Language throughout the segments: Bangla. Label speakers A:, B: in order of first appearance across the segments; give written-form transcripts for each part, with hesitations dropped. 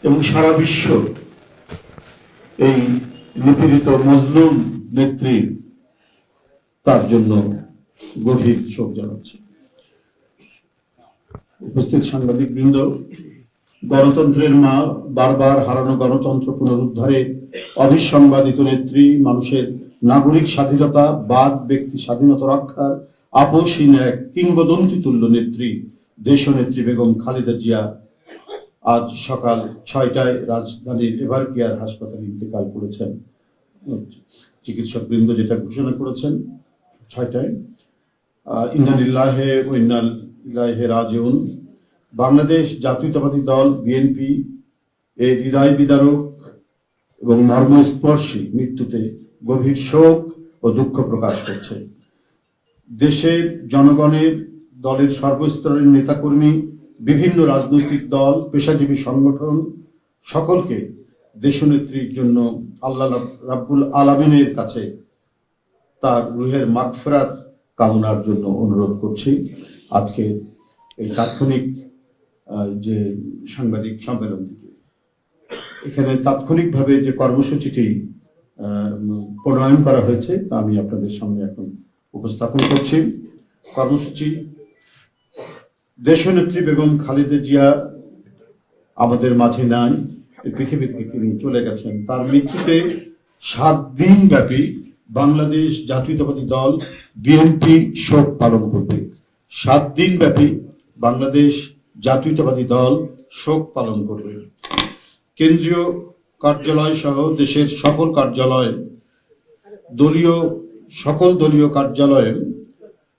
A: এবং সারা বিশ্ব এই নিপীড়িত মজলুম নেত্রী তার জন্য গভীর শোক জানাচ্ছে। উপস্থিত সাংবাদিক বৃন্দ, গণতন্ত্রের মা, বারবার হারানো গণতন্ত্র পুনরুদ্ধারে অবিসংবাদিত নেত্রী, মানুষের নাগরিক স্বাধীনতা, বাদ ব্যক্তি স্বাধীনতা রক্ষার আপসহীন এক কিংবদন্তি তুল্য নেত্রী দেশনেত্রী বেগম খালেদা জিয়া আজ সকাল 6টায় রাজধানীর এভারকেয়ার হাসপাতালে ইন্তেকাল করেছেন। চিকিৎসক বৃন্দ যেটা ঘোষণা করেছেন 6টায়। ইন্না লিল্লাহি ওয়া ইন্না ইলাইহি রাজিউন। বাংলাদেশ জাতীয়তাবাদী দল বিএনপি এই হৃদয় বিদারক এবং মর্মস্পর্শী মৃত্যুতে গভীর শোক ও দুঃখ প্রকাশ করছে। দেশের জনগণের, দলের সর্বস্তরের নেতাকর্মী, বিভিন্ন রাজনৈতিক দল, পেশাজীবী সংগঠন সকলকে দেশনেত্রীর জন্য আল্লাহ রাব্বুল আলামিনের কাছে তার রুহের মাগফিরাত কামনার জন্য অনুরোধ করছি। আজকে এই তাৎক্ষণিক যে সাংবাদিক সম্মেলন থেকে এখানে তাৎক্ষণিকভাবে যে কর্মসূচিটি প্রণয়ন করা হয়েছে তা আমি আপনাদের সামনে এখন উপস্থাপন করছি। কর্মসূচি: দেশনেত্রী বেগম খালেদা জিয়া আমাদের মাঝে নাই, পৃথিবী থেকে তিনি চলে গেছেন। তার মৃত্যুতে 7 দিন ব্যাপী বাংলাদেশ জাতীয়তাবাদী দল বিএনপি শোক পালন করবে। 7 দিন ব্যাপী বাংলাদেশ জাতীয়তাবাদী দল শোক পালন করবে। কেন্দ্রীয় কার্যালয় সহ দেশের সকল কার্যালয়, সকল দলীয় কার্যালয়ে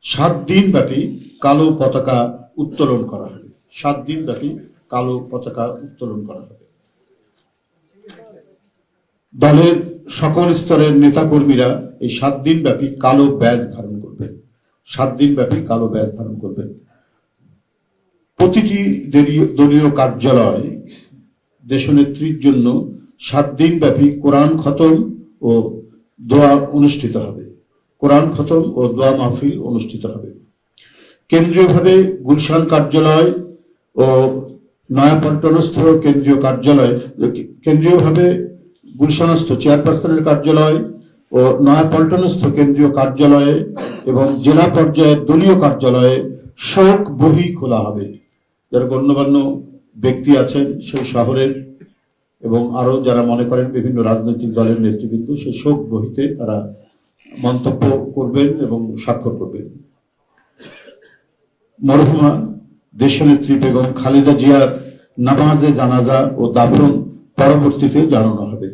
A: 7 দিন ব্যাপী কালো পতাকা উত্তোলন করা হবে। 7 দিন ব্যাপী কালো পতাকা উত্তোলন করা হবে। দলের সকল স্তরের নেতাকর্মীরা এই 7 দিন ব্যাপী কালো ব্যাজ ধারণ করবেন। 7 দিন ব্যাপী কালো ব্যাজ ধারণ করবেন। প্রতিটি দলীয় কার্যালয় দেশনেত্রীর জন্য 7 দিন ব্যাপী কোরআন খতম ও দোয়া অনুষ্ঠিত হবে। কোরআন খতম ও দোয়া মাহফিল অনুষ্ঠিত হবে। কেন্দ্রীয়ভাবে গুলশান কার্যালয় ও নয়াপল্টনস্থ কেন্দ্রীয়ভাবে গুলশানস্থ চেয়ারপারসনের কার্যালয় ও নয়াপল্টনস্থ কেন্দ্রীয় কার্যালয়ে এবং জেলা পর্যায়ের দলীয় কার্যালয়ে শোক বহি খোলা হবে। যারা গণ্যমান্য ব্যক্তি আছেন সেই শহরের এবং আরো যারা মনে করেন বিভিন্ন রাজনৈতিক দলের নেতৃবৃন্দ সেই শোক বহিতে তারা মন্তব্য করবেন এবং স্বাক্ষর করবেন। মরহুমা দেশনেত্রী বেগম খালেদা জিয়ার নামাজে জানাজা ও দাফন পরবর্তীতে জানানো হবে।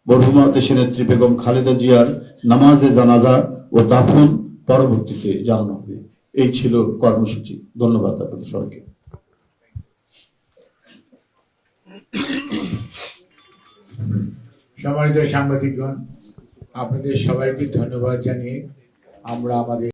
A: মরহুমা দেশনেত্রী বেগম খালেদা জিয়ার নামাজে জানাজা ও দাফন পরবর্তীতে জানানো হবে। এই ছিল কর্মসূচি। ধন্যবাদ আপনাদের সবাইকে।
B: সম্মানিত সাংবাদিকগণ, আপনাদের সবাইকে ধন্যবাদ জানিয়ে আমরা আমাদের